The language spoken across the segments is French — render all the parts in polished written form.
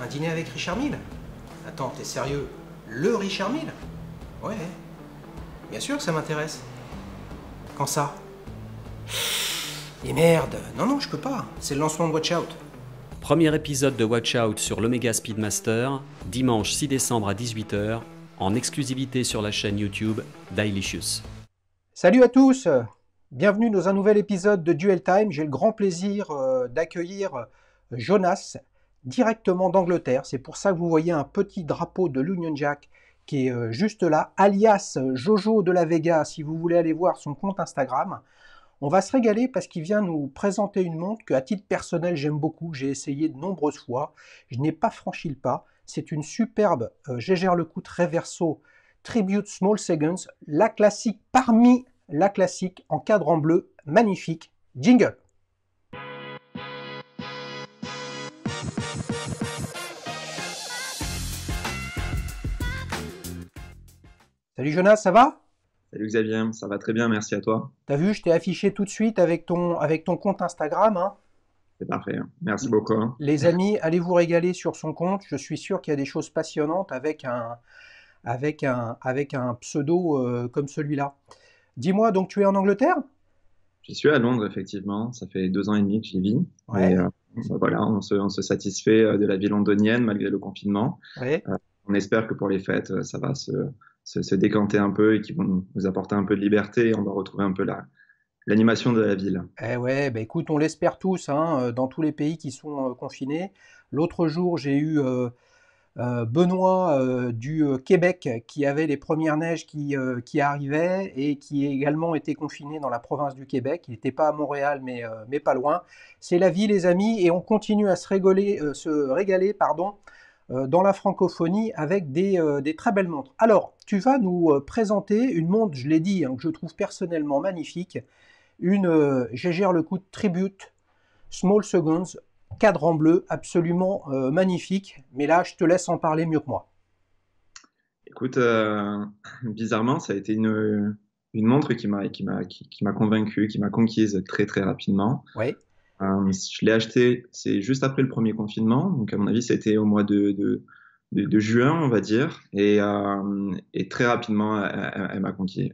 Un dîner avec Richard Mille? Attends, t'es sérieux? Le Richard Mille? Ouais, bien sûr que ça m'intéresse. Quand ça? Et merde, non, je peux pas. C'est le lancement de Watch Out. Premier épisode de Watch Out sur l'Omega Speedmaster, dimanche 6 décembre à 18h, en exclusivité sur la chaîne YouTube d'Ailicious. Salut à tous, bienvenue dans un nouvel épisode de Duel Time. J'ai le grand plaisir d'accueillir Jonas directement d'Angleterre. C'est pour ça que vous voyez un petit drapeau de l'Union Jack qui est juste là, alias Jojo de la Vega, si vous voulez aller voir son compte Instagram. On va se régaler parce qu'il vient nous présenter une montre que, à titre personnel, j'aime beaucoup. J'ai essayé de nombreuses fois. Je n'ai pas franchi le pas. C'est une superbe Jaeger LeCoultre Reverso Tribute Small Seconds, la classique parmi la classique en cadran bleu, magnifique. Jingle. Salut Jonas, ça va? Salut Xavier, ça va très bien, merci à toi. T'as vu, je t'ai affiché tout de suite avec ton compte Instagram. Hein. C'est parfait, merci beaucoup. Les amis, allez vous régaler sur son compte. Je suis sûr qu'il y a des choses passionnantes avec un pseudo comme celui-là. Dis-moi, donc tu es en Angleterre? Je suis à Londres, effectivement, ça fait 2 ans et demi que j'y vis. Ouais. Et voilà, on se satisfait de la vie londonienne malgré le confinement. Ouais. On espère que pour les fêtes, ça va se décanter un peu et qu'ils vont nous apporter un peu de liberté et on va retrouver un peu l'animation de la ville. Eh ouais, bah écoute, on l'espère tous, hein, dans tous les pays qui sont confinés. L'autre jour, j'ai eu Benoît du Québec qui avait les premières neiges qui arrivaient et qui également était confiné dans la province du Québec. Il n'était pas à Montréal, mais pas loin. C'est la vie, les amis, et on continue à se régaler, pardon, dans la francophonie avec des très belles montres. Alors, tu vas nous présenter une montre, je l'ai dit, hein, que je trouve personnellement magnifique, une Jaeger LeCoultre Tribute Small Seconds, cadran bleu, absolument magnifique. Mais là, je te laisse en parler mieux que moi. Écoute, bizarrement, ça a été une montre qui m'a convaincu, qui m'a conquise très très rapidement. Oui, Je l'ai acheté, c'est juste après le premier confinement, donc à mon avis c'était au mois de juin, on va dire, et très rapidement elle m'a conquis.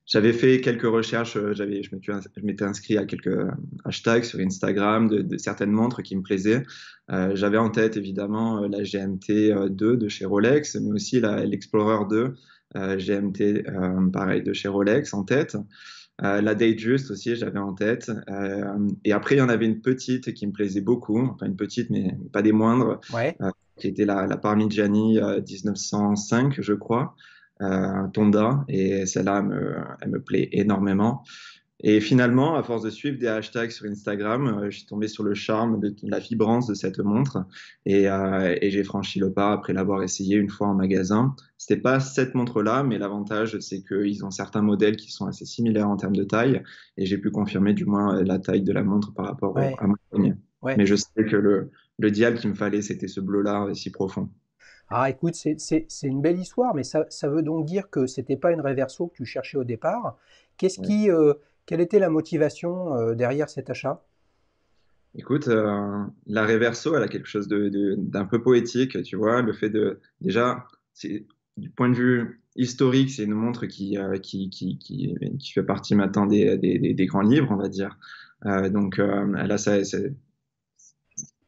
J'avais fait quelques recherches, je m'étais inscrit à quelques hashtags sur Instagram de certaines montres qui me plaisaient. J'avais en tête évidemment la GMT 2 de chez Rolex, mais aussi l'Explorer 2 GMT pareil de chez Rolex en tête. La Datejust aussi, j'avais en tête. Et après, il y en avait une petite qui me plaisait beaucoup, enfin une petite, mais pas des moindres, ouais. qui était la Parmigiani 1905, je crois, Tonda. Et celle-là, elle me plaît énormément. Et finalement, à force de suivre des hashtags sur Instagram, je suis tombé sur le charme de la vibrance de cette montre et j'ai franchi le pas après l'avoir essayé une fois en magasin. C'était pas cette montre-là, mais l'avantage, c'est qu'ils ont certains modèles qui sont assez similaires en termes de taille et j'ai pu confirmer du moins la taille de la montre par rapport Ouais. à mon poignet. Ouais. Mais je savais que le dial qu'il me fallait, c'était ce bleu-là si profond. Ah, écoute, c'est une belle histoire, mais ça veut donc dire que c'était pas une Reverso que tu cherchais au départ. Ouais. Quelle était la motivation derrière cet achat? Écoute, la Reverso, elle a quelque chose d'un peu poétique, tu vois, le fait déjà, du point de vue historique, c'est une montre qui fait partie maintenant des grands livres, on va dire.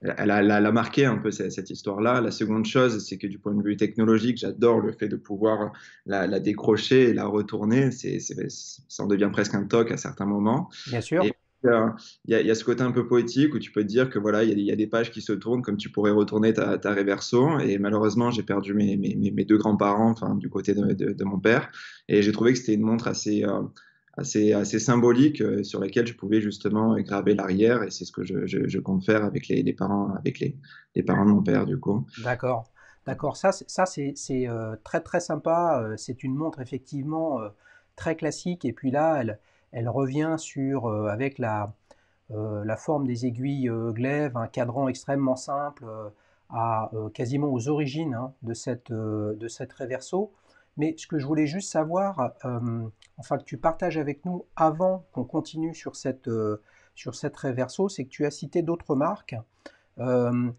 Elle a elle a marqué un peu cette histoire-là. La seconde chose, c'est que du point de vue technologique, j'adore le fait de pouvoir la décrocher et la retourner. Ça en devient presque un toc à certains moments. Bien sûr. Et il y a ce côté un peu poétique où tu peux te dire que voilà, il y a des pages qui se tournent comme tu pourrais retourner ta Reverso. Et malheureusement, j'ai perdu mes deux grands-parents, enfin, du côté de mon père. Et j'ai trouvé que c'était une montre assez symbolique sur laquelle je pouvais justement graver l'arrière. Et c'est ce que je compte faire avec les parents, les parents de mon père, du coup. D'accord. D'accord. Ça, c'est très très sympa. C'est une montre effectivement très classique. Et puis là, elle revient avec la forme des aiguilles glaive, un cadran extrêmement simple, quasiment aux origines hein, de cette Reverso. Mais ce que je voulais juste savoir, enfin que tu partages avec nous avant qu'on continue sur cette Reverso, c'est que tu as cité d'autres marques. Euh,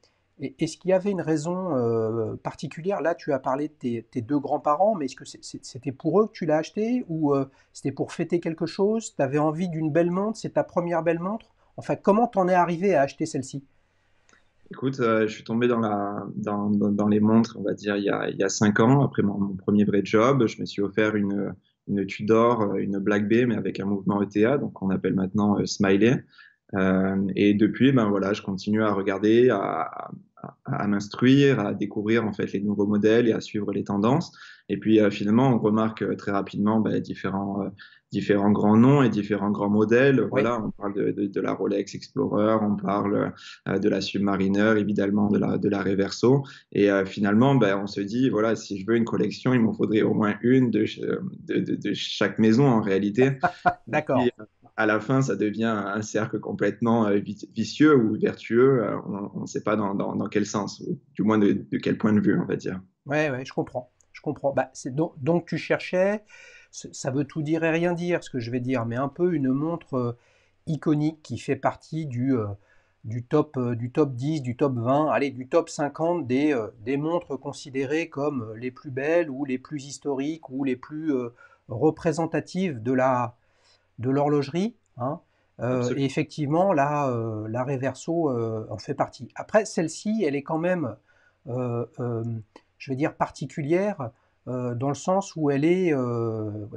Est-ce qu'il y avait une raison particulière? Là, tu as parlé de tes deux grands-parents, mais est-ce que c'était pour eux que tu l'as acheté ou c'était pour fêter quelque chose? Tu avais envie d'une belle montre? C'est ta première belle montre? Enfin, comment t'en es arrivé à acheter celle-ci? Écoute, je suis tombé dans les montres, on va dire, il y a 5 ans, après mon premier vrai job. Je me suis offert une Tudor, une Black Bay, mais avec un mouvement ETA, donc on appelle maintenant Smiley. Et depuis, ben voilà, je continue à regarder, à m'instruire, à découvrir en fait les nouveaux modèles et à suivre les tendances. Et puis finalement, on remarque très rapidement ben, différents grands noms et différents grands modèles. Oui, Voilà, on parle de la Rolex Explorer, on parle de la Submariner, évidemment de la Reverso. Et finalement, ben, on se dit, voilà, si je veux une collection, il m'en faudrait au moins une de chaque maison en réalité. Et puis, d'accord. à la fin, ça devient un cercle complètement vicieux ou vertueux. On ne sait pas dans quel sens, ou du moins de quel point de vue, on va dire. Ouais, ouais, je comprends. Je comprends. Bah, donc tu cherchais, ça veut tout dire et rien dire, ce que je vais dire, mais un peu une montre iconique qui fait partie du top 10, du top 20, allez, du top 50 des montres considérées comme les plus belles ou les plus historiques ou les plus représentatives de l'horlogerie, hein. Et Absolument. effectivement, la Reverso en fait partie. Après, celle-ci, elle est quand même, euh, euh, je vais dire, particulière dans le sens où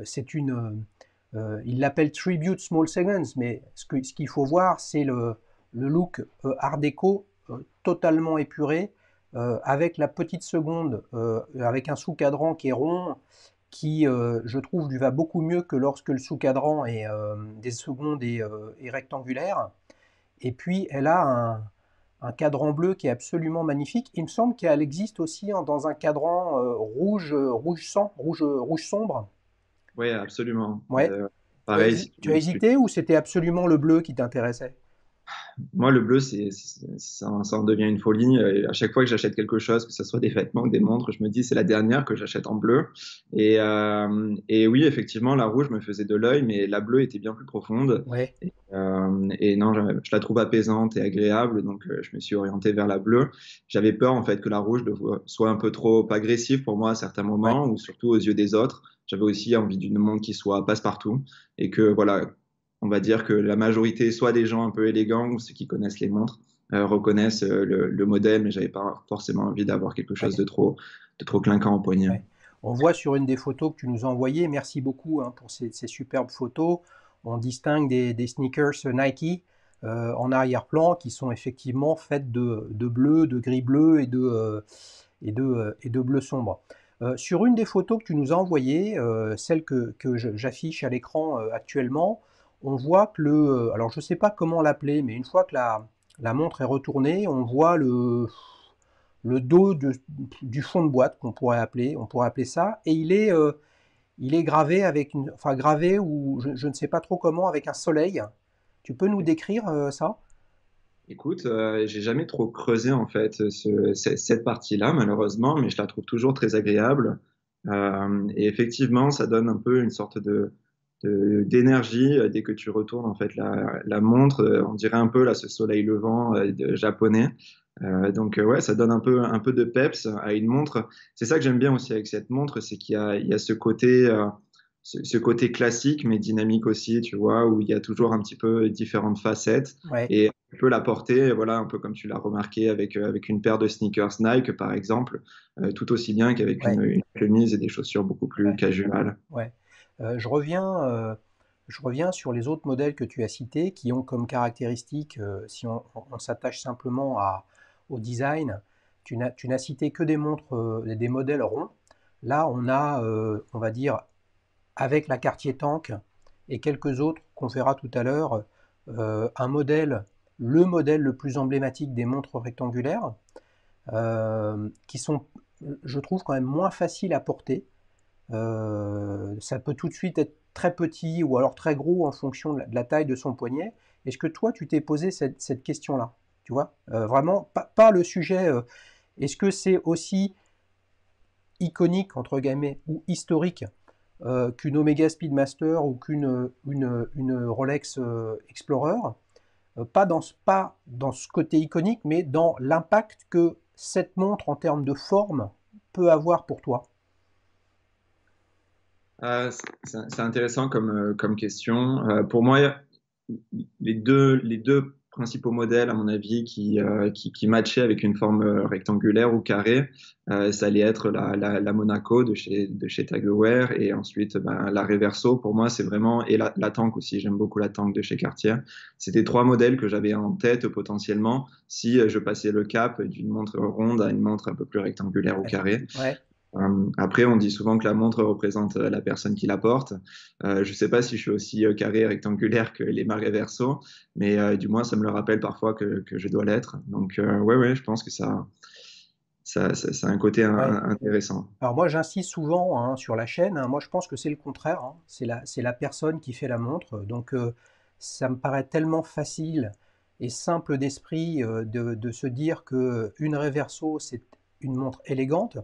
c'est il l'appelle Tribute Small Seconds, mais ce qu'il faut voir, c'est le look Art déco totalement épuré, avec la petite seconde, avec un sous-cadran qui est rond, qui, je trouve, lui va beaucoup mieux que lorsque le sous-cadran des secondes est rectangulaire. Et puis, elle a un cadran bleu qui est absolument magnifique. Il me semble qu'elle existe aussi dans un cadran rouge sombre. Oui, absolument. Ouais. Pareil, si Tu as tu hésité ou c'était absolument le bleu qui t'intéressait? Moi, le bleu, ça en devient une folie. À chaque fois que j'achète quelque chose, que ce soit des vêtements ou des montres, je me dis c'est la dernière que j'achète en bleu. Et oui, effectivement, la rouge me faisait de l'œil, mais la bleue était bien plus profonde. Ouais. Et non, je la trouve apaisante et agréable, donc je me suis orienté vers la bleue. J'avais peur en fait que la rouge soit un peu trop agressive pour moi à certains Ouais. moments, ou surtout aux yeux des autres. J'avais aussi envie d'une montre qui soit passe-partout et que voilà, on va dire que la majorité, soit des gens un peu élégants ou ceux qui connaissent les montres, reconnaissent le modèle, mais j'avais pas forcément envie d'avoir quelque chose Ouais. de trop clinquant au poignet. Ouais. On voit sur une des photos que tu nous as envoyées, merci beaucoup hein, pour ces superbes photos, on distingue des sneakers Nike en arrière-plan qui sont effectivement faites de bleu, de gris bleu et de bleu sombre. Sur une des photos que tu nous as envoyées, celle que j'affiche à l'écran actuellement, on voit que alors je ne sais pas comment l'appeler, mais une fois que la montre est retournée, on voit le dos du fond de boîte on pourrait appeler ça, et il est gravé enfin gravé ou je ne sais pas trop comment avec un soleil. Tu peux nous décrire ça? Écoute, j'ai jamais trop creusé en fait cette partie-là, malheureusement, mais je la trouve toujours très agréable. Et effectivement, ça donne un peu une sorte d'énergie dès que tu retournes en fait la montre. On dirait un peu là ce soleil levant japonais. Donc ouais, ça donne un peu de peps à une montre. C'est ça que j'aime bien aussi avec cette montre, c'est il y a ce côté classique mais dynamique aussi, tu vois, où il y a toujours un petit peu différentes facettes. Ouais, Et tu peux la porter, voilà, un peu comme tu l'as remarqué avec une paire de sneakers Nike, par exemple, tout aussi bien qu'avec ouais, une chemise et des chaussures beaucoup plus ouais, casuales. ouais. Je reviens sur les autres modèles que tu as cités qui ont comme caractéristique, si on s'attache simplement au design, tu n'as cité que des montres, des modèles ronds. Là, on a, on va dire, avec la Cartier Tank et quelques autres qu'on verra tout à l'heure, le modèle le plus emblématique des montres rectangulaires, qui sont, je trouve, quand même moins faciles à porter. Ça peut tout de suite être très petit ou alors très gros en fonction de la taille de son poignet. Est-ce que toi, tu t'es posé cette question-là? Tu vois, vraiment, pas le sujet. Est-ce que c'est aussi iconique, entre guillemets, ou historique qu'une Omega Speedmaster ou une Rolex Explorer? pas dans ce côté iconique, mais dans l'impact que cette montre en termes de forme peut avoir pour toi. C'est intéressant comme question. Pour moi, les deux principaux modèles, à mon avis, qui matchaient avec une forme rectangulaire ou carrée, ça allait être la Monaco de chez Tag Heuer et ensuite la Reverso. Pour moi, c'est vraiment, et la Tank aussi, j'aime beaucoup la Tank de chez Cartier. C'était trois modèles que j'avais en tête potentiellement si je passais le cap d'une montre ronde à une montre un peu plus rectangulaire ou carrée. Ouais. Après, on dit souvent que la montre représente la personne qui la porte. Je ne sais pas si je suis aussi carré et rectangulaire que les Maré Verso, mais du moins, ça me le rappelle parfois que je dois l'être. Donc, ouais, je pense que ça a un côté Ouais. intéressant. Alors moi j'insiste souvent hein, sur la chaîne, hein. Moi je pense que c'est le contraire, hein. C'est la personne qui fait la montre. Donc ça me paraît tellement facile et simple d'esprit de se dire que une Reverso c'est une montre élégante.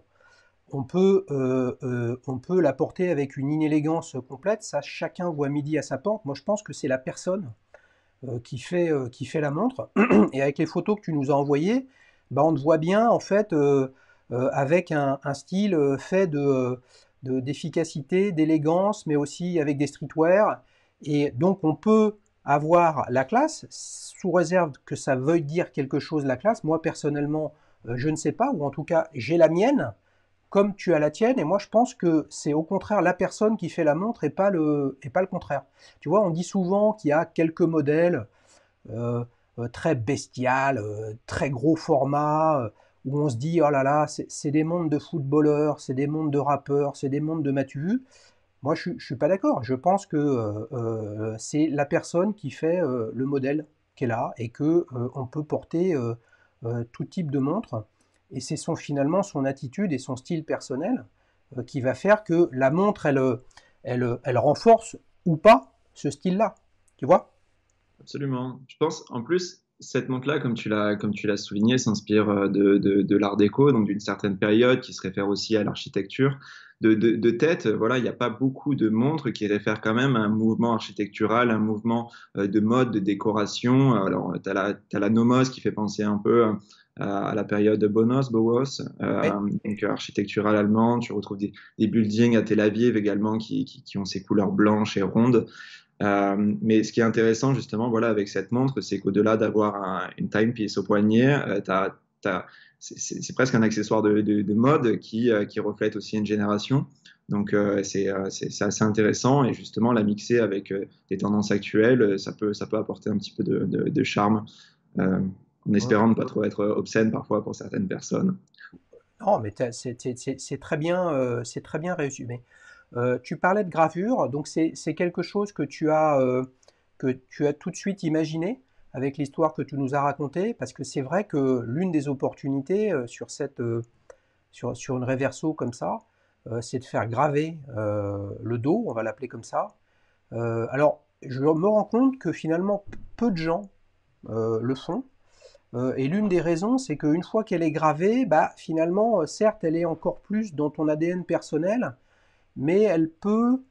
On peut la porter avec une inélégance complète, ça chacun voit midi à sa porte. Moi je pense que c'est la personne qui fait la montre. Et avec les photos que tu nous as envoyées, bah, on te voit bien en fait avec un style fait d'efficacité, d'élégance, mais aussi avec des streetwear. Et donc on peut avoir la classe, sous réserve que ça veuille dire quelque chose la classe. Moi personnellement, je ne sais pas, ou en tout cas j'ai la mienne, comme tu as la tienne, et moi je pense que c'est au contraire la personne qui fait la montre et pas le contraire. Tu vois, on dit souvent qu'il y a quelques modèles euh, très bestial, très gros format, où on se dit, oh là là, c'est des mondes de footballeurs, c'est des mondes de rappeurs, c'est des mondes de Matu. Moi, je ne suis pas d'accord. Je pense que c'est la personne qui fait le modèle qui est là et que on peut porter tout type de montre. Et c'est finalement son attitude et son style personnel qui va faire que la montre, elle renforce ou pas ce style-là. Tu vois? Absolument. Je pense, en plus, cette montre-là, comme tu l'as souligné, s'inspire de l'art déco, donc d'une certaine période qui se réfère aussi à l'architecture. De tête, voilà, il n'y a pas beaucoup de montres qui réfèrent quand même à un mouvement architectural, un mouvement de mode, de décoration. Alors, t'as la Nomos qui fait penser un peu à la période de Bauhaus, Oui. donc architecturale allemande. Tu retrouves des buildings à Tel Aviv également qui ont ces couleurs blanches et rondes. Mais ce qui est intéressant justement, voilà, avec cette montre, c'est qu'au-delà d'avoir une timepiece au poignet, c'est presque un accessoire de mode qui reflète aussi une génération. Donc c'est assez intéressant et justement la mixer avec des tendances actuelles, ça peut apporter un petit peu de charme, euh, en espérant ne pas trop être obscène parfois pour certaines personnes. Non, mais c'est très bien résumé. Tu parlais de gravure, donc c'est quelque chose que tu as tout de suite imaginé avec l'histoire que tu nous as racontée, parce que c'est vrai que l'une des opportunités sur une Reverso comme ça, c'est de faire graver le dos, on va l'appeler comme ça. Alors, je me rends compte que finalement, peu de gens le font. Et l'une des raisons, c'est qu'une fois qu'elle est gravée, bah, finalement, certes, elle est encore plus dans ton ADN personnel, mais elle peut,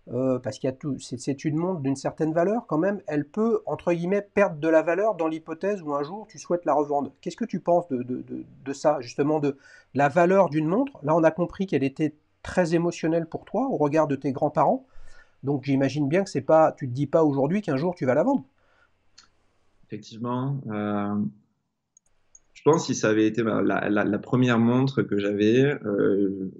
parce qu'il y a tout, c'est une montre d'une certaine valeur quand même, elle peut, entre guillemets, perdre de la valeur dans l'hypothèse où un jour tu souhaites la revendre. Qu'est-ce que tu penses de ça, justement, de la valeur d'une montre? Là, on a compris qu'elle était très émotionnelle pour toi au regard de tes grands-parents, donc j'imagine bien que c'est pas, tu te dis pas aujourd'hui qu'un jour tu vas la vendre. Effectivement, je pense que si ça avait été la première montre que j'avais,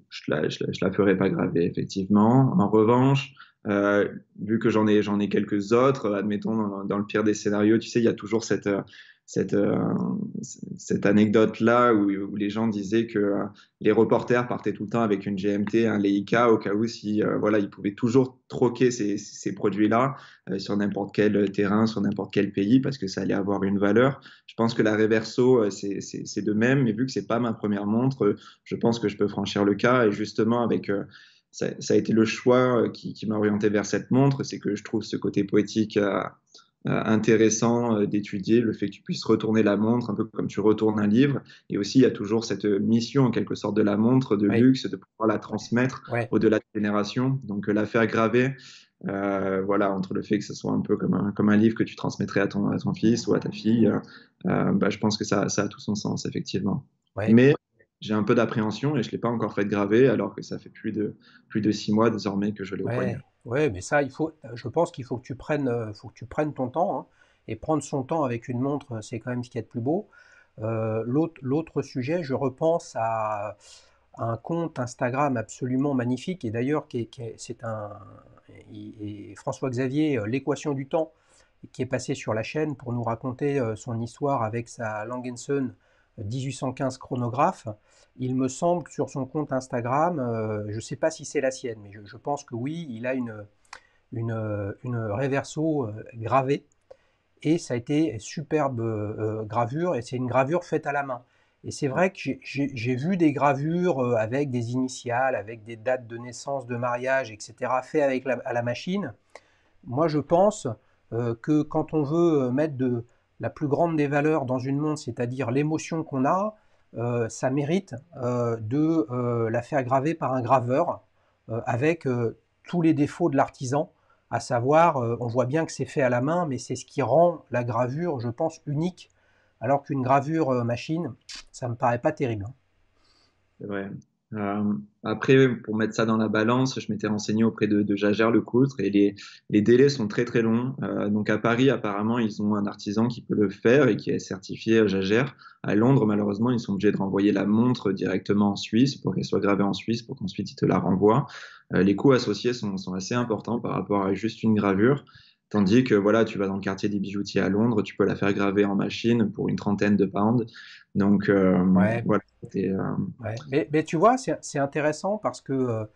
je la ferais pas graver, effectivement. En revanche, vu que j'en ai quelques autres, admettons dans le pire des scénarios, tu sais, il y a toujours cette, euh, cette anecdote-là où les gens disaient que les reporters partaient tout le temps avec une GMT, un Leica, au cas où si, voilà, ils pouvaient toujours troquer ces produits-là sur n'importe quel terrain, sur n'importe quel pays, parce que ça allait avoir une valeur. Je pense que la Reverso, c'est de même, mais vu que c'est pas ma première montre, je pense que je peux franchir le cas. Et justement, avec ça a été le choix qui m'a orienté vers cette montre, c'est que je trouve ce côté poétique intéressant d'étudier, le fait que tu puisses retourner la montre, un peu comme tu retournes un livre. Et aussi, il y a toujours cette mission, en quelque sorte, de la montre de Oui, luxe, de pouvoir la transmettre ouais, au-delà de générations. Donc, la faire graver, Voilà, entre le fait que ce soit un peu comme un livre que tu transmettrais à ton fils ou à ta fille, bah, je pense que ça a tout son sens, effectivement. Ouais, Mais j'ai un peu d'appréhension et je ne l'ai pas encore fait graver, alors que ça fait plus de 6 mois désormais que je l'ai au poignet. ouais, ouais, mais ça, je pense qu'il faut que tu prennes ton temps, hein, et prendre son temps avec une montre, c'est quand même ce qu'il y a de plus beau. L'autre sujet, je repense à un compte Instagram absolument magnifique, et d'ailleurs, c'est François Xavier, l'équation du temps, qui est passé sur la chaîne pour nous raconter son histoire avec sa Langenson 1815 chronographe. Il me semble que sur son compte Instagram, je ne sais pas si c'est la sienne, mais je pense que oui, il a une Reverso gravée, et ça a été superbe gravure, et c'est une gravure faite à la main. Et c'est vrai que j'ai vu des gravures avec des initiales, avec des dates de naissance, de mariage, etc., fait avec à la machine. Moi, je pense que quand on veut mettre la plus grande des valeurs dans une montre, c'est-à-dire l'émotion qu'on a, ça mérite de la faire graver par un graveur avec tous les défauts de l'artisan, à savoir, on voit bien que c'est fait à la main, mais c'est ce qui rend la gravure, je pense, unique, alors qu'une gravure machine, ça me paraît pas terrible, hein. C'est vrai. Après, pour mettre ça dans la balance, je m'étais renseigné auprès de Jager Lecoultre et les délais sont très très longs. Donc à Paris, apparemment, ils ont un artisan qui peut le faire et qui est certifié Jager. À Londres, malheureusement, ils sont obligés de renvoyer la montre directement en Suisse pour qu'elle soit gravée en Suisse pour qu'ensuite ils te la renvoient. Les coûts associés sont assez importants par rapport à juste une gravure. Tandis que voilà, tu vas dans le quartier des bijoutiers à Londres, tu peux la faire graver en machine pour une trentaine de pounds. Donc Ouais. voilà, c'était, Ouais, mais tu vois, c'est intéressant parce que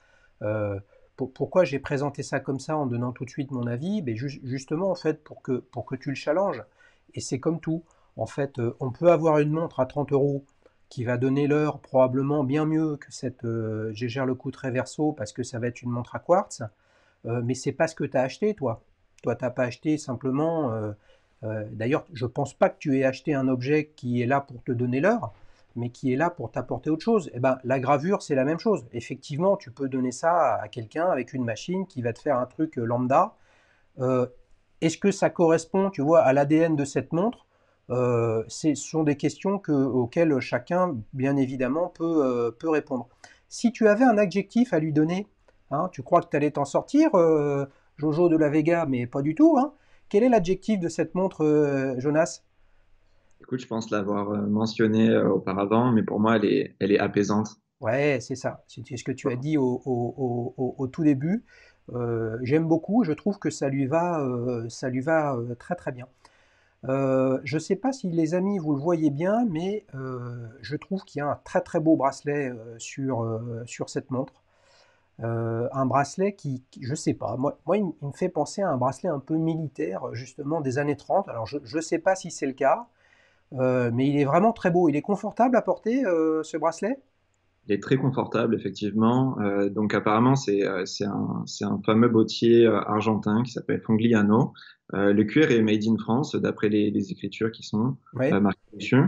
euh, pourquoi j'ai présenté ça comme ça en donnant tout de suite mon avis? Ben justement, en fait, pour que tu le challenges. Et c'est comme tout. En fait, on peut avoir une montre à 30 euros qui va donner l'heure probablement bien mieux que cette Gégère Lecoultre Reverso parce que ça va être une montre à quartz. Mais c'est pas ce que tu as acheté, toi. Toi, t'as pas acheté simplement. D'ailleurs, je pense pas que tu aies acheté un objet qui est là pour te donner l'heure, mais qui est là pour t'apporter autre chose. Eh ben, la gravure, c'est la même chose. Effectivement, tu peux donner ça à quelqu'un avec une machine qui va te faire un truc lambda. Euh, Est-ce que ça correspond, tu vois, à l'ADN de cette montre? Ce sont des questions auxquelles chacun, bien évidemment, peut répondre. Si tu avais un adjectif à lui donner, hein, tu crois que tu allais t'en sortir, Jojo de la Vega, mais pas du tout, hein. Quel est l'adjectif de cette montre, Jonas? écoute, je pense l'avoir mentionné auparavant, mais pour moi, elle est apaisante. Ouais, c'est ça. C'est ce que tu as dit au tout début. J'aime beaucoup. Je trouve que ça lui va très très bien. Je ne sais pas si les amis vous le voyez bien, mais je trouve qu'il y a un très très beau bracelet sur cette montre. Un bracelet je sais pas, moi il me fait penser à un bracelet un peu militaire, justement des années 30. Alors je ne sais pas si c'est le cas, mais il est vraiment très beau. Il est confortable à porter, ce bracelet? Il est très confortable, effectivement. Donc apparemment, c'est un fameux bottier argentin qui s'appelle Fongliano. Le cuir est made in France, d'après les écritures qui sont Oui. marquées dessus.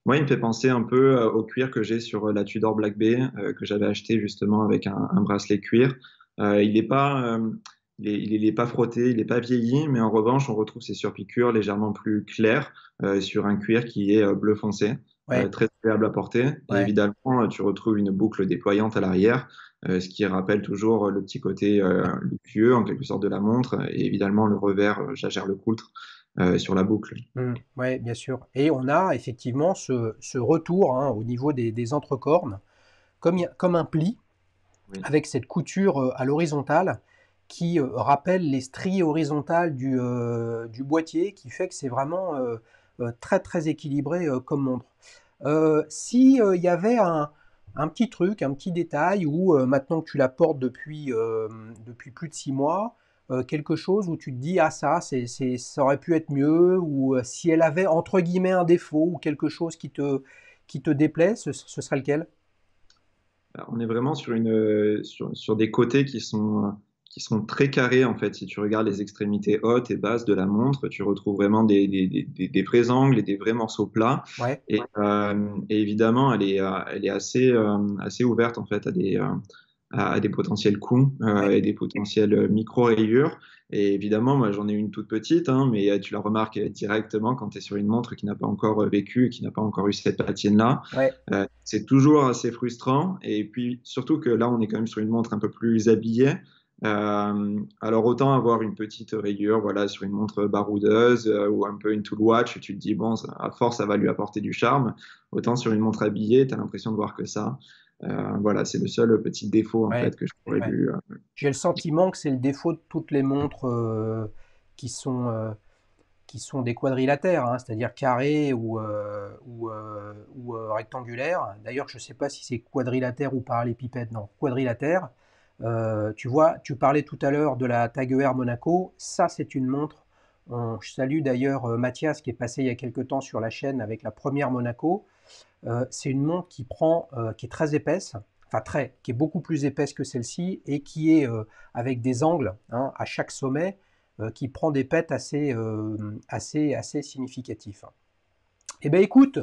Moi, il me fait penser un peu au cuir que j'ai sur la Tudor Black Bay, que j'avais acheté justement avec un bracelet cuir. Il n'est pas, il est pas frotté, il n'est pas vieilli, mais en revanche, on retrouve ces surpiqûres légèrement plus claires sur un cuir qui est bleu foncé, Ouais, très agréable à porter. Et ouais. évidemment, tu retrouves une boucle déployante à l'arrière, ce qui rappelle toujours le petit côté luxueux en quelque sorte de la montre, et évidemment le revers Jaeger LeCoultre sur la boucle. Ouais, bien sûr. Et on a effectivement ce retour, hein, au niveau des entrecornes, comme un pli, Oui. avec cette couture à l'horizontale qui rappelle les stries horizontales du boîtier, qui fait que c'est vraiment très très équilibré comme montre. Si il y avait un petit truc, un petit détail, où maintenant que tu la portes depuis plus de 6 mois, quelque chose où tu te dis, ah ça, ça aurait pu être mieux, ou si elle avait entre guillemets un défaut, ou quelque chose qui te déplaît, ce serait lequel? Alors, on est vraiment sur sur des côtés qui sont très carrés en fait. Si tu regardes les extrémités hautes et basses de la montre, tu retrouves vraiment des vrais angles et des vrais morceaux plats. Ouais. Et évidemment, elle est assez ouverte en fait à des potentiels coups Ouais, et des potentielles micro-rayures. Et évidemment, moi, j'en ai une toute petite, hein, mais tu la remarques directement quand tu es sur une montre qui n'a pas encore vécu et qui n'a pas encore eu cette patine-là. ouais, C'est toujours assez frustrant. Et puis, surtout que là, on est quand même sur une montre un peu plus habillée. Alors, autant avoir une petite rayure, voilà, sur une montre baroudeuse ou un peu une tool watch, tu te dis, bon, à force, ça va lui apporter du charme. Autant sur une montre habillée, tu as l'impression de voir que ça. Voilà, c'est le seul petit défaut, en ouais, fait, que je pourrais ouais. lui. J'ai le sentiment que c'est le défaut de toutes les montres qui sont, euh, qui sont des quadrilatères, hein, c'est-à-dire carrés ou rectangulaires. D'ailleurs, je ne sais pas si c'est quadrilatère ou parallépipède, non, quadrilatère. Tu vois, tu parlais tout à l'heure de la Tag Heuer Monaco, ça c'est une montre. Je salue d'ailleurs Mathias qui est passé il y a quelque temps sur la chaîne avec la première Monaco. C'est une montre qui est très épaisse, enfin qui est beaucoup plus épaisse que celle-ci et qui est avec des angles hein, à chaque sommet qui prend des pètes assez significatifs. Eh bien écoute,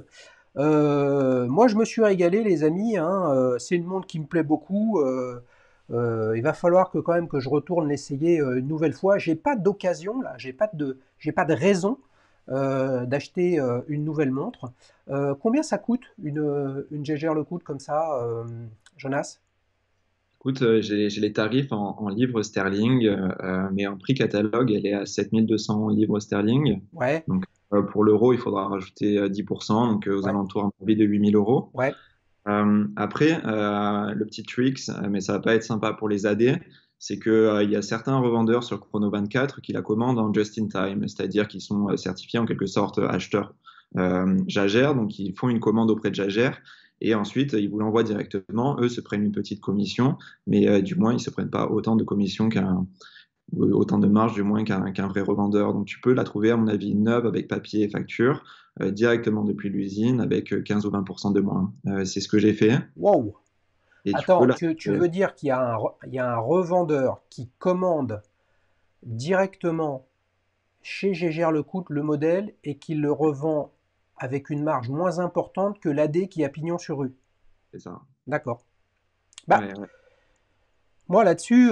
moi je me suis régalé les amis, hein, c'est une montre qui me plaît beaucoup. Il va falloir que quand même que je retourne l'essayer une nouvelle fois. J'ai pas d'occasion là, j'ai pas de raison d'acheter une nouvelle montre. Combien ça coûte une Jaeger LeCoultre comme ça, Jonas? Écoute, j'ai les tarifs en livres sterling, mais en prix catalogue, elle est à 7200 livres sterling. Ouais, Donc, pour l'euro, il faudra rajouter 10%, donc aux ouais, alentours à mon avis, de 8000 euros. ouais, Après, le petit tricks, mais ça va pas être sympa pour les AD, c'est que, il y a certains revendeurs sur Chrono24 qui la commandent en just in time, c'est-à-dire qu'ils sont certifiés en quelque sorte acheteurs Jaeger, donc ils font une commande auprès de Jaeger et ensuite ils vous l'envoient directement. Eux se prennent une petite commission, mais du moins ils se prennent pas autant de commission autant de marge du moins qu'un vrai revendeur. Donc tu peux la trouver à mon avis neuve avec papier et facture directement depuis l'usine avec 15 ou 20% de moins. C'est ce que j'ai fait wow. et tu peux Attends, la tu trouver. veux dire il y a un revendeur qui commande directement chez Gégère Lecoultre le modèle et qui le revend avec une marge moins importante que l'AD qui a pignon sur rue. C'est ça. D'accord. Bah, Ouais, ouais. moi là-dessus,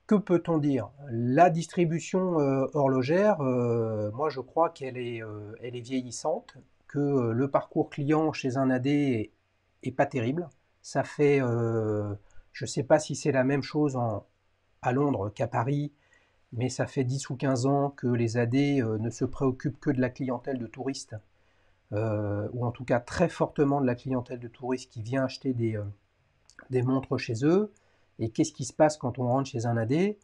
que peut-on dire? La distribution horlogère, moi je crois elle est vieillissante, que le parcours client chez un AD est pas terrible. Ça fait, je ne sais pas si c'est la même chose à Londres qu'à Paris, mais ça fait 10 ou 15 ans que les AD ne se préoccupent que de la clientèle de touristes, ou en tout cas très fortement de la clientèle de touristes qui vient acheter des montres chez eux. Et qu'est-ce qui se passe quand on rentre chez un AD?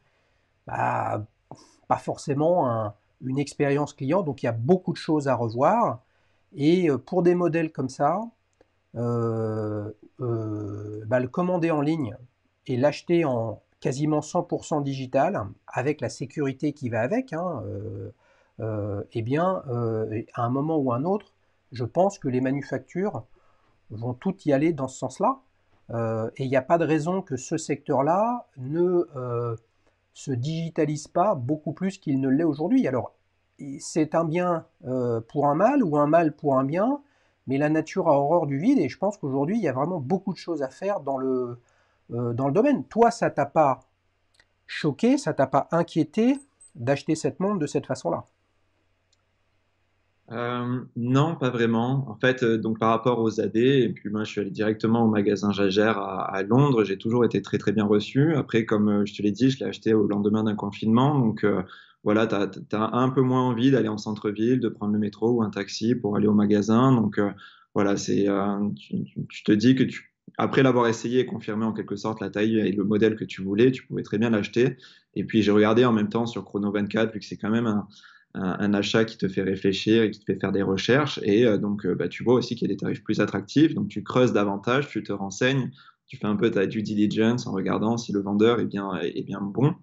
Bah, pas forcément une expérience client, donc il y a beaucoup de choses à revoir. Et pour des modèles comme ça, le commander en ligne et l'acheter en quasiment 100% digital, avec la sécurité qui va avec, hein, eh bien, à un moment ou un autre, je pense que les manufactures vont toutes y aller dans ce sens-là. Et il n'y a pas de raison que ce secteur-là ne se digitalise pas beaucoup plus qu'il ne l'est aujourd'hui. Alors, c'est un bien pour un mal ou un mal pour un bien, mais la nature a horreur du vide et je pense qu'aujourd'hui, il y a vraiment beaucoup de choses à faire dans le domaine. Toi, ça t'a pas choqué, ça t'a pas inquiété d'acheter cette montre de cette façon-là? Non, pas vraiment. En fait, donc par rapport aux AD, et puis moi je suis allé directement au magasin Jaeger à Londres, j'ai toujours été très très bien reçu. Après, comme je te l'ai dit, je l'ai acheté au lendemain d'un confinement, donc voilà, t'as un peu moins envie d'aller en centre-ville, de prendre le métro ou un taxi pour aller au magasin. Donc voilà, tu te dis que après l'avoir essayé et confirmé en quelque sorte la taille et le modèle que tu voulais, tu pouvais très bien l'acheter. Et puis j'ai regardé en même temps sur Chrono24, vu que c'est quand même un achat qui te fait réfléchir et qui te fait faire des recherches. Et donc, bah, tu vois aussi qu'il y a des tarifs plus attractifs. Donc, tu creuses davantage, tu te renseignes, tu fais un peu ta due diligence en regardant si le vendeur est bien bon.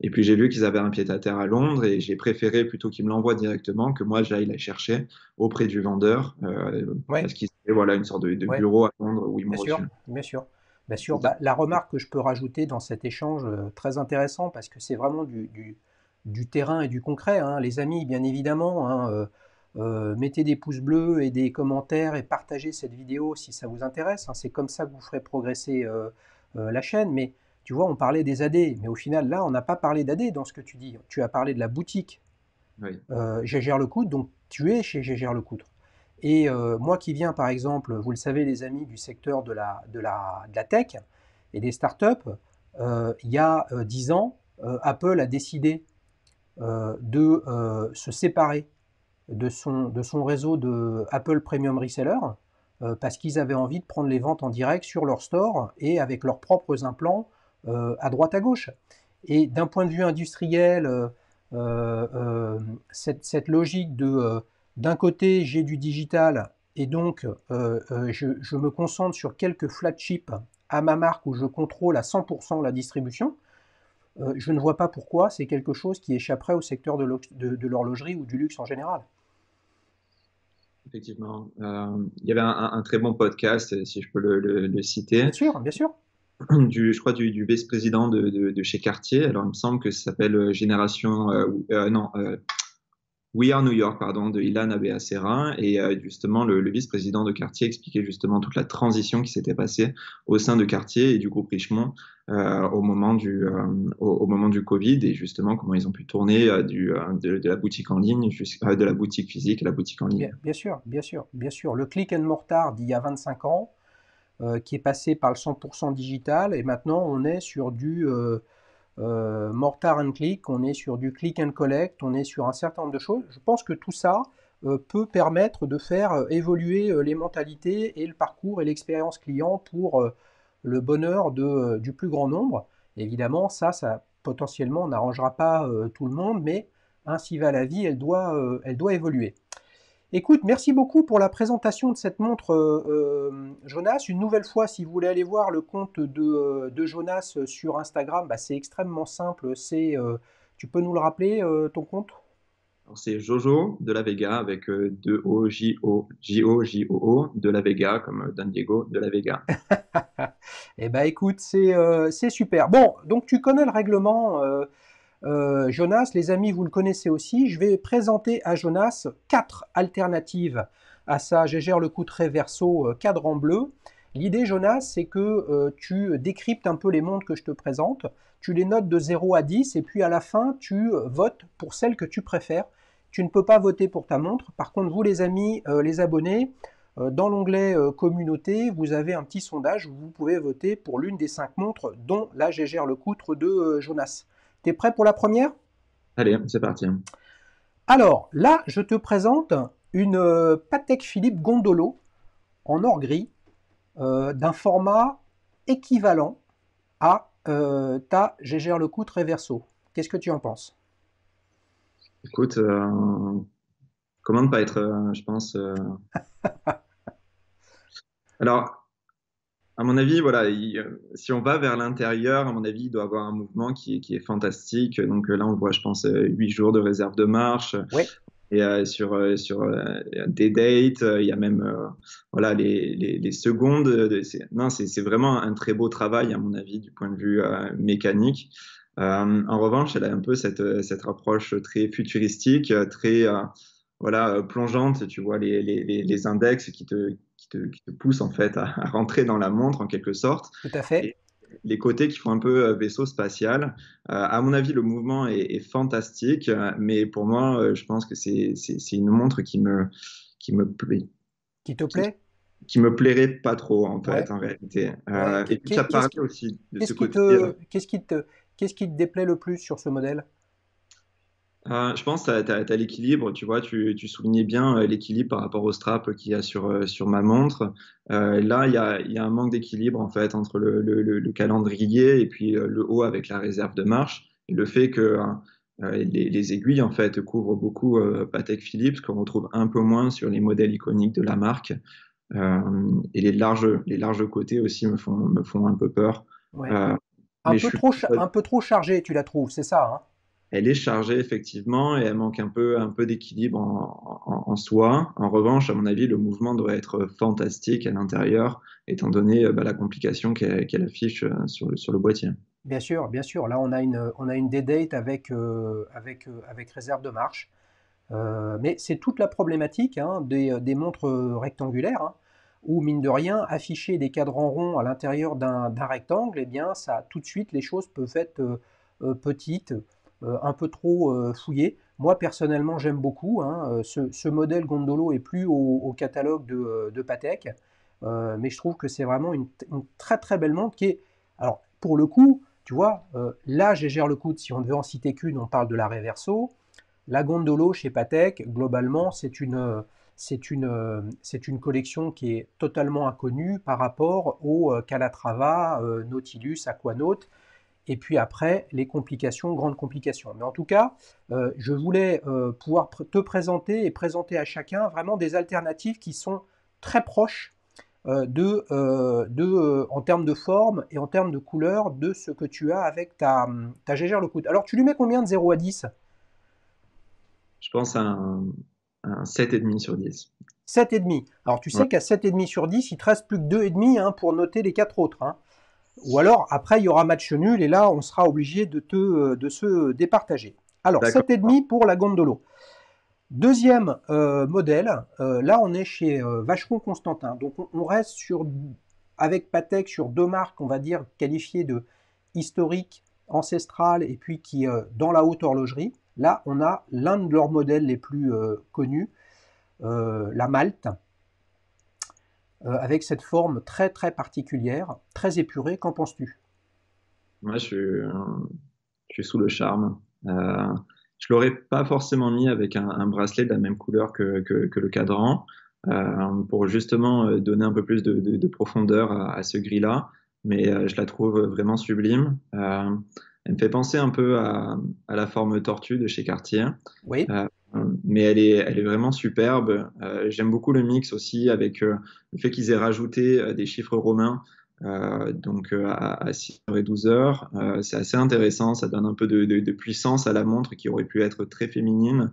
Et puis, j'ai vu qu'ils avaient un pied-à-terre à Londres et j'ai préféré plutôt qu'ils me l'envoient directement que moi, j'aille la chercher auprès du vendeur Ouais, parce qu'ils avaient voilà, une sorte de ouais, bureau à Londres où ils m'ont bien sûr, reçu. bien sûr. Bien sûr, C'est ça. bah, la remarque que je peux rajouter dans cet échange très intéressant, parce que c'est vraiment du terrain et du concret, hein, les amis, bien évidemment, hein, Mettez des pouces bleus et des commentaires et partagez cette vidéo si ça vous intéresse, hein. C'est comme ça que vous ferez progresser la chaîne. Mais tu vois, on parlait des AD, mais au final, là, on n'a pas parlé d'AD dans ce que tu dis. Tu as parlé de la boutique Oui. Gégère Lecoutre, donc tu es chez Gégère Lecoutre. Et moi qui viens, par exemple, vous le savez, les amis, du secteur de la tech et des startups, il y a 10 ans, Apple a décidé de se séparer de son réseau de Apple Premium Reseller parce qu'ils avaient envie de prendre les ventes en direct sur leur store et avec leurs propres implants à droite à gauche. Et d'un point de vue industriel, cette logique d'un côté j'ai du digital et donc je me concentre sur quelques flagships à ma marque où je contrôle à 100% la distribution, je ne vois pas pourquoi c'est quelque chose qui échapperait au secteur de l'horlogerie ou du luxe en général. Effectivement. Il y avait un très bon podcast, si je peux le Bien citer, sûr, bien sûr. je crois du vice-président de chez Cartier. Alors, il me semble que ça s'appelle Génération, non, We Are New York, pardon, de Ilan Abeacera. Et justement, le vice-président de Cartier expliquait justement toute la transition qui s'était passée au sein de Cartier et du groupe Richemont au moment du Covid, et justement comment ils ont pu tourner de la boutique en ligne, de la boutique physique à la boutique en Bien, ligne. bien sûr, bien sûr, bien sûr. Le click and mortar d'il y a 25 ans, qui est passé par le 100% digital, et maintenant on est sur du mortar and click, on est sur du click and collect, on est sur un certain nombre de choses. Je pense que tout ça peut permettre de faire évoluer les mentalités et le parcours et l'expérience client pour le bonheur du plus grand nombre. Évidemment, ça potentiellement n'arrangera pas tout le monde, mais ainsi va la vie, elle doit évoluer. Écoute, merci beaucoup pour la présentation de cette montre, Jonas. Une nouvelle fois, si vous voulez aller voir le compte de Jonas sur Instagram, bah, c'est extrêmement simple. Tu peux nous le rappeler, ton compte? Alors, c'est Jojo de la Vega avec deux O, J-O-J-O-O, de la Vega comme Don Diego de la Vega. Eh ben, écoute, c'est super. Bon, donc tu connais le règlement, Jonas. Les amis, vous le connaissez aussi. Je vais présenter à Jonas 4 alternatives à sa Gégère Lecoutre Verso cadran bleu. L'idée, Jonas, c'est que tu décryptes un peu les montres que je te présente, tu les notes de 0 à 10 et puis à la fin, tu votes pour celle que tu préfères. Tu ne peux pas voter pour ta montre. Par contre, vous les amis, les abonnés, dans l'onglet communauté, vous avez un petit sondage où vous pouvez voter pour l'une des 5 montres, dont la Gégère Lecoutre de Jonas. T'es prêt pour la première? Allez, c'est parti. Alors, là, je te présente une Patek Philippe Gondolo en or gris d'un format équivalent à ta Gégère Lecoutre Verso. Qu'est-ce que tu en penses? Écoute, comment ne pas être, je pense. Alors, à mon avis, voilà, si on va vers l'intérieur, à mon avis, il doit avoir un mouvement qui est fantastique. Donc là, on voit, je pense, 8 jours de réserve de marche. Oui, Et sur des dates, il y a même voilà, les secondes. Non, c'est vraiment un très beau travail, à mon avis, du point de vue mécanique. En revanche, elle a un peu cette approche très futuristique, très voilà, plongeante. Tu vois les index qui te poussent en fait à rentrer dans la montre en quelque sorte. tout à fait. Et les côtés qui font un peu vaisseau spatial. À mon avis, le mouvement est fantastique, mais pour moi, je pense que c'est une montre qui me plaît, Qui te qui, plaît? qui me plairait pas trop en Ouais, fait, en réalité. ouais. Et puis tu as Qu'est-ce parlé qui, aussi de qu'est-ce ce qui côté. te, qu'est-ce qui te, qu'est-ce qui te déplaît le plus sur ce modèle? Je pense que tu as l'équilibre, tu vois, tu soulignais bien l'équilibre par rapport au strap qu'il y a sur ma montre. Là, il y a un manque d'équilibre en fait entre le calendrier et puis le haut avec la réserve de marche. Et le fait que les aiguilles en fait couvrent beaucoup Patek Philippe, qu'on retrouve un peu moins sur les modèles iconiques de la marque. Et les larges côtés aussi me font un peu peur. Ouais. Euh, Un mais je peu suis trop, un peu trop chargé, tu la trouves, c'est ça, hein? Elle est chargée effectivement et elle manque un peu d'équilibre en soi. En revanche, à mon avis, le mouvement doit être fantastique à l'intérieur, étant donné la complication qu'elle affiche sur le boîtier. Bien sûr, bien sûr. Là, on a une D-Date avec réserve de marche. Mais c'est toute la problématique hein, des montres rectangulaires, hein, où mine de rien, afficher des cadrans ronds à l'intérieur d'un rectangle, eh bien, ça, tout de suite, les choses peuvent être petites, un peu trop fouillées. Moi, personnellement, j'aime beaucoup. Hein, ce modèle Gondolo est plus au catalogue de Patek, mais je trouve que c'est vraiment une très très belle montre qui est, alors pour le coup, tu vois, là, Gégère Lecoultre, si on devait en citer qu'une, on parle de la Reverso. La Gondolo chez Patek, globalement, c'est une collection qui est totalement inconnue par rapport au Calatrava, Nautilus, Aquanaut, et puis après, les complications, grandes complications. Mais en tout cas, je voulais pouvoir te présenter et présenter à chacun vraiment des alternatives qui sont très proches en termes de forme et en termes de couleur de ce que tu as avec ta Gégère Lecoultre. Alors, tu lui mets combien de 0 à 10? Je pense à un 7,5 sur 10. 7,5. Alors, tu Ouais, sais qu'à 7,5 sur 10, il te reste plus que 2,5 hein, pour noter les 4 autres. Hein. Ou alors, après, il y aura match nul et là, on sera obligé de se départager. Alors, d'accord. 7,5 pour la Gondolo. Deuxième modèle, là, on est chez Vacheron Constantin. Donc, on reste avec Patek sur deux marques, on va dire, qualifiées de historiques, ancestrales et puis qui, dans la haute horlogerie. Là, on a l'un de leurs modèles les plus connus, la Malte, avec cette forme très très particulière, très épurée. Qu'en penses-tu? Moi, je suis sous le charme. Je l'aurais pas forcément mis avec un bracelet de la même couleur que le cadran, pour justement donner un peu plus de profondeur à ce gris-là. Mais je la trouve vraiment sublime. Elle me fait penser un peu à la forme tortue de chez Cartier. Oui, Euh, mais elle est vraiment superbe. J'aime beaucoup le mix aussi avec le fait qu'ils aient rajouté des chiffres romains à 6 heures et 12 heures. C'est assez intéressant, ça donne un peu de puissance à la montre qui aurait pu être très féminine.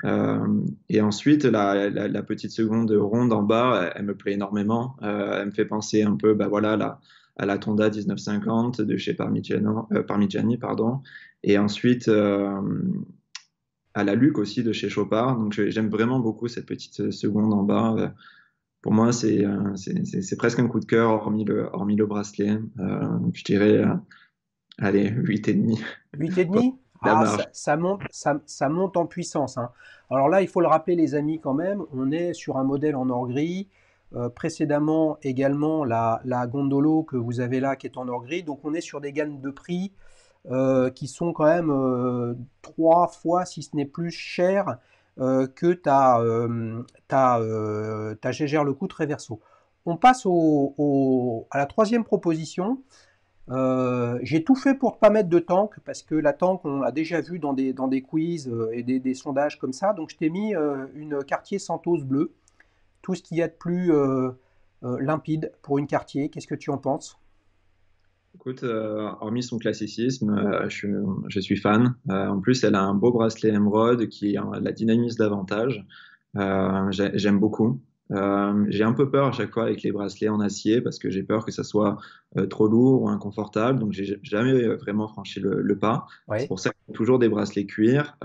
Euh, et ensuite, la petite seconde ronde en bas, elle me plaît énormément. Elle me fait penser un peu voilà, à la Tonda 1950 de chez Parmigiani, pardon. Et ensuite, à la Luc aussi de chez Chopard. Donc j'aime vraiment beaucoup cette petite seconde en bas. Pour moi, c'est presque un coup de cœur, hormis le bracelet. Je dirais, allez, 8,5. 8,5. La Ah, marge. ça monte en puissance. Hein. Alors là, il faut le rappeler, les amis, quand même, on est sur un modèle en or gris. Précédemment, également, la Gondolo que vous avez là, qui est en or gris. Donc, on est sur des gammes de prix qui sont quand même 3 fois, si ce n'est plus, cher que ta Gégère Lecoultre Reverso. On passe à la troisième proposition. J'ai tout fait pour ne pas mettre de tank, parce que la tank, on l'a déjà vu dans des quiz et des sondages comme ça. Donc je t'ai mis une Cartier Santos bleue, tout ce qu'il y a de plus limpide pour une Cartier. Qu'est-ce que tu en penses? Écoute, hormis son classicisme, je suis fan. En plus, elle a un beau bracelet émeraude qui la dynamise davantage. J'aime beaucoup. J'ai un peu peur à chaque fois avec les bracelets en acier parce que j'ai peur que ça soit trop lourd ou inconfortable. Donc, j'ai jamais vraiment franchi le pas. C'est Oui. pour ça que j'ai toujours des bracelets cuir.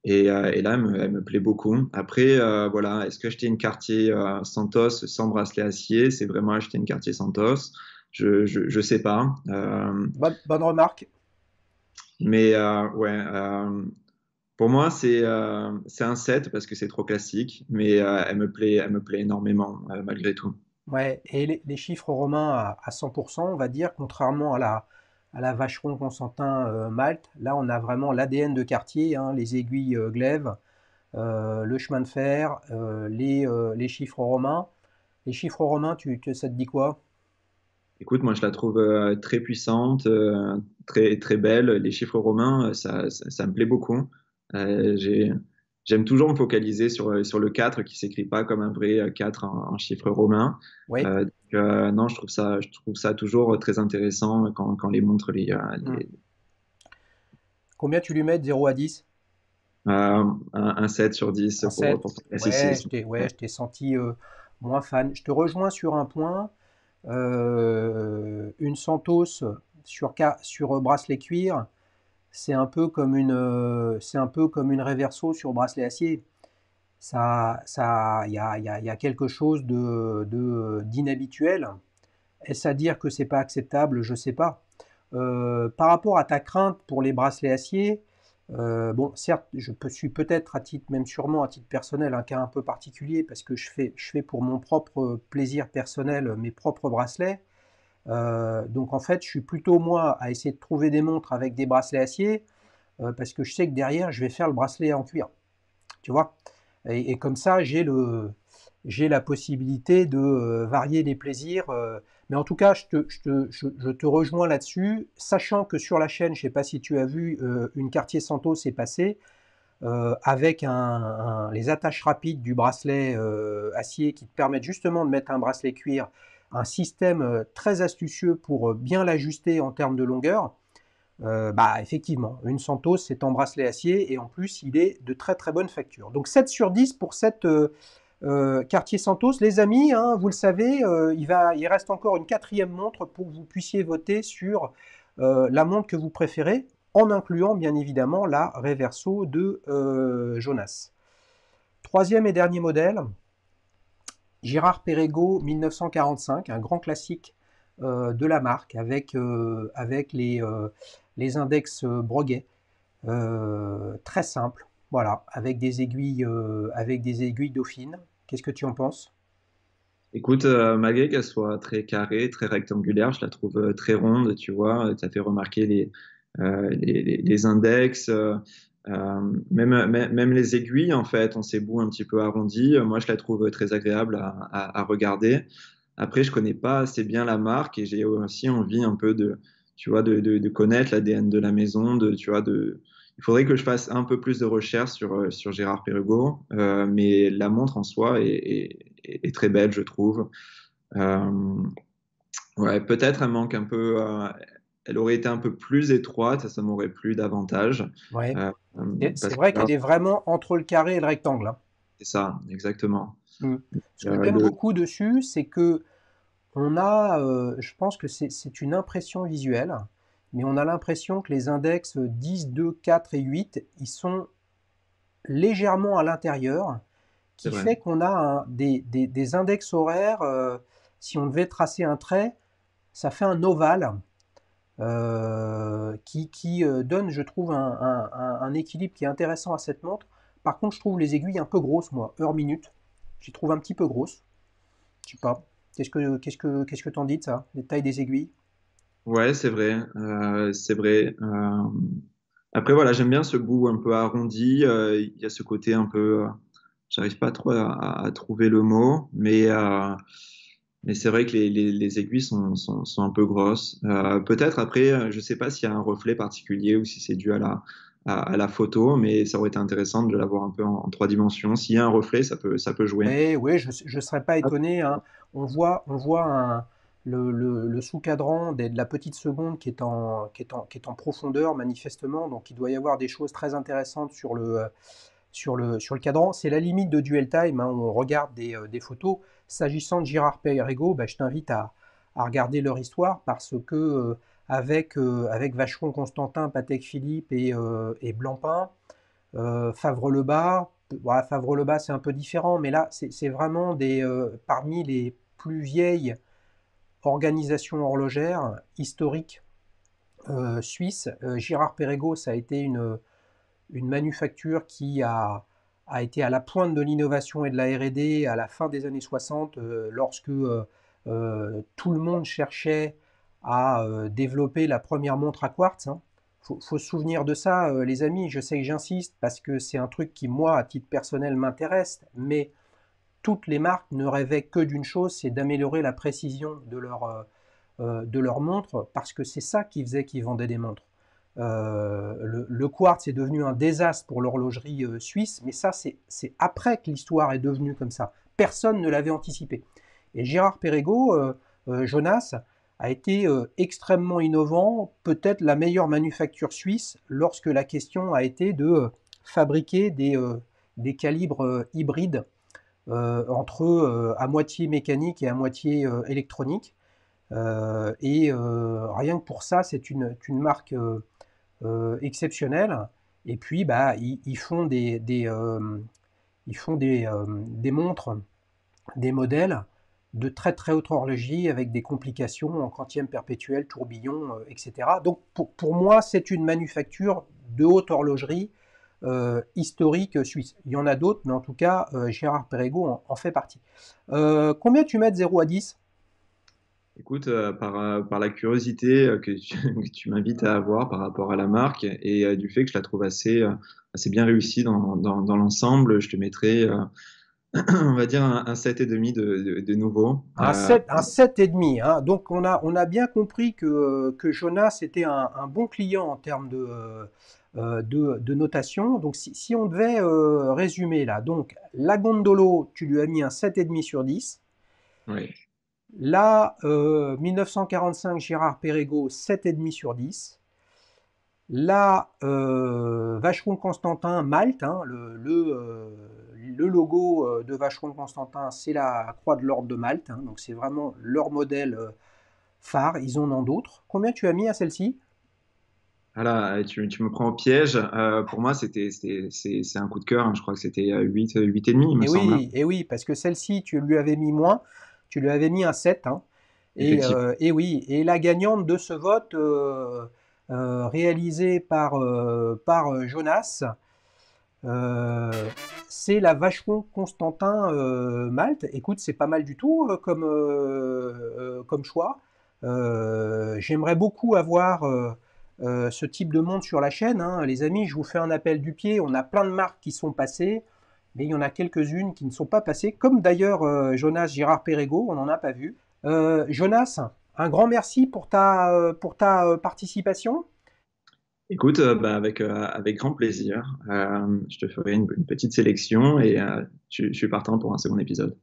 Et là, elle me plaît beaucoup. Après, voilà, est-ce que acheter une Cartier Santos sans bracelet acier, c'est vraiment acheter une Cartier Santos? Je sais pas. Bonne remarque. Mais ouais, pour moi, c'est un 7 parce que c'est trop classique, mais elle me plaît énormément malgré tout. Ouais. Et les chiffres romains à 100%, on va dire, contrairement à la Vacheron Constantin Malte, là on a vraiment l'ADN de Cartier, hein, les aiguilles glaive, le chemin de fer, les chiffres romains. Les chiffres romains, ça te dit quoi? Écoute, moi, je la trouve très puissante, très belle. Les chiffres romains, ça me plaît beaucoup. J'ai J'aime toujours me focaliser sur le 4 qui s'écrit pas comme un vrai 4 en chiffres romains. Oui. Non, je trouve ça toujours très intéressant quand les montres Hmm. Combien tu lui mets de 0 à 10? un 7 sur 10 Un 7. pour le Ouais, classicisme. je t'ai senti moins fan. Je te rejoins sur un point. Une Santos sur bracelet cuir, c'est un peu comme une Reverso sur bracelet acier. Il y a quelque chose d'inhabituel. Est-ce à dire que c'est pas acceptable? Je sais pas. Par rapport à ta crainte pour les bracelets acier, bon, certes, suis peut-être même sûrement à titre personnel, un cas un peu particulier parce que je fais pour mon propre plaisir personnel mes propres bracelets. Donc en fait, je suis plutôt moi à essayer de trouver des montres avec des bracelets acier parce que je sais que derrière, je vais faire le bracelet en cuir. Tu vois? Et comme ça, j'ai la possibilité de varier les plaisirs. Mais en tout cas, je te rejoins là-dessus, sachant que sur la chaîne, je ne sais pas si tu as vu, une Cartier Santos est passée avec les attaches rapides du bracelet acier qui te permettent justement de mettre un bracelet cuir, un système très astucieux pour bien l'ajuster en termes de longueur. Bah, effectivement, une Santos, c'est en bracelet acier et en plus, il est de très très bonne facture. Donc 7 sur 10 pour cette Cartier Santos. Les amis, hein, vous le savez, il reste encore une quatrième montre pour que vous puissiez voter sur la montre que vous préférez, en incluant bien évidemment la Reverso de Jonas. Troisième et dernier modèle, Girard-Perregaux 1945, un grand classique de la marque avec les index Breguet, très simple, voilà, avec des aiguilles dauphines. Qu'est-ce que tu en penses? Écoute, malgré qu'elle soit très carrée, très rectangulaire, je la trouve très ronde, tu vois. Ça fait remarquer les index, même les aiguilles, en fait, ont ces bouts un petit peu arrondis. Moi, je la trouve très agréable à regarder. Après, je connais pas assez bien la marque et j'ai aussi envie un peu tu vois, de connaître l'ADN de la maison, tu vois, il faudrait que je fasse un peu plus de recherches sur Girard-Perregaux, mais la montre en soi est très belle, je trouve. Euh, ouais, peut-être elle manque un peu, elle aurait été un peu plus étroite, ça m'aurait plu davantage. Ouais. Euh, C'est parce que vrai là, qu'elle est vraiment entre le carré et le rectangle, hein. c'est ça, exactement. Mm. Ce que j'aime Le, beaucoup dessus, c'est que je pense que c'est une impression visuelle, mais on a l'impression que les index 10, 2, 4 et 8, ils sont légèrement à l'intérieur, c'est qui vrai. fait qu'on a des index horaires, si on devait tracer un trait, ça fait un ovale qui donne, je trouve, un équilibre qui est intéressant à cette montre. Par contre, je trouve les aiguilles un peu grosses, moi, heure-minute. J'y trouve un petit peu grosses. Je sais pas. Qu'est-ce que t'en dis de ça? Les tailles des aiguilles? Ouais, c'est vrai, c'est vrai. Après, voilà, j'aime bien ce bout un peu arrondi. Il y a ce côté un peu, j'arrive pas trop à trouver le mot, mais c'est vrai que les aiguilles sont un peu grosses. Peut-être après, je sais pas s'il y a un reflet particulier ou si c'est dû à la photo, mais ça aurait été intéressant de l'avoir un peu en 3 dimensions. S'il y a un reflet, ça peut jouer. Oui, oui, je ne serais pas étonné, hein. On voit le sous-cadran de la petite seconde qui est en profondeur, manifestement. Donc, il doit y avoir des choses très intéressantes sur le cadran. C'est la limite de Duel Time, hein, où on regarde des photos. S'agissant de Girard Perregaux, bah, je t'invite à regarder leur histoire parce que avec Vacheron Constantin, Patek Philippe et Blancpain, Favre-le-Bas, ouais, Favre-le-Bas c'est un peu différent, mais là c'est vraiment parmi les plus vieilles organisations horlogères historiques suisses. Girard-Perregaux, ça a été une manufacture a été à la pointe de l'innovation et de la R&D à la fin des années 60, lorsque tout le monde cherchait à développer la première montre à quartz, hein. Faut se souvenir de ça, les amis. Je sais que j'insiste parce que c'est un truc qui, moi, à titre personnel, m'intéresse, mais toutes les marques ne rêvaient que d'une chose, c'est d'améliorer la précision de leur montre, parce que c'est ça qui faisait qu'ils vendaient des montres. Le quartz est devenu un désastre pour l'horlogerie suisse, mais ça, c'est après que l'histoire est devenue comme ça. Personne ne l'avait anticipé. Et Girard-Perregaux, Jonas, a été extrêmement innovant, peut-être la meilleure manufacture suisse lorsque la question a été de fabriquer des calibres hybrides entre à moitié mécanique et à moitié électronique. Rien que pour ça, c'est une marque exceptionnels. Et puis, bah, ils font des montres, des modèles de très très haute horlogerie avec des complications en quantième perpétuel, tourbillon, etc. Donc pour moi, c'est une manufacture de haute horlogerie historique suisse. Il y en a d'autres, mais en tout cas, Gérard Perregaux en fait partie. Combien tu mets de 0 à 10? Écoute, par la curiosité que tu m'invites à avoir par rapport à la marque et du fait que je la trouve assez bien réussie dans l'ensemble, je te mettrais, on va dire, un 7,5 de nouveau. Un 7,5. Hein. Donc on a bien compris que Jonas était un bon client en termes de notation. Donc si on devait résumer là, donc la Gondolo, tu lui as mis un 7,5 sur 10. Oui. Là, 1945 Gérard Perregaux, 7,5 sur 10. Là, Vacheron Constantin Malte, hein, le logo de Vacheron Constantin, c'est la croix de l'ordre de Malte, hein, donc c'est vraiment leur modèle phare, ils en ont d'autres. Combien tu as mis à celle-ci? Voilà, tu me prends au piège. Pour moi, c'est un coup de cœur, hein. Je crois que c'était 8,5, il me semble. Et oui, parce que celle-ci, tu lui avais mis moins, tu lui avais mis un 7. Hein. Effectivement. Et oui, et la gagnante de ce vote réalisé par Jonas, Euh, c'est la Vacheron Constantin Malte. Écoute, c'est pas mal du tout comme choix. J'aimerais beaucoup avoir ce type de montre sur la chaîne. Hein. Les amis, je vous fais un appel du pied. On a plein de marques qui sont passées, mais il y en a quelques-unes qui ne sont pas passées, comme d'ailleurs Jonas Girard Perregaux, on n'en a pas vu. Jonas, un grand merci pour ta participation. Écoute, bah, avec grand plaisir. Je te ferai une petite sélection et je suis partant pour un second épisode.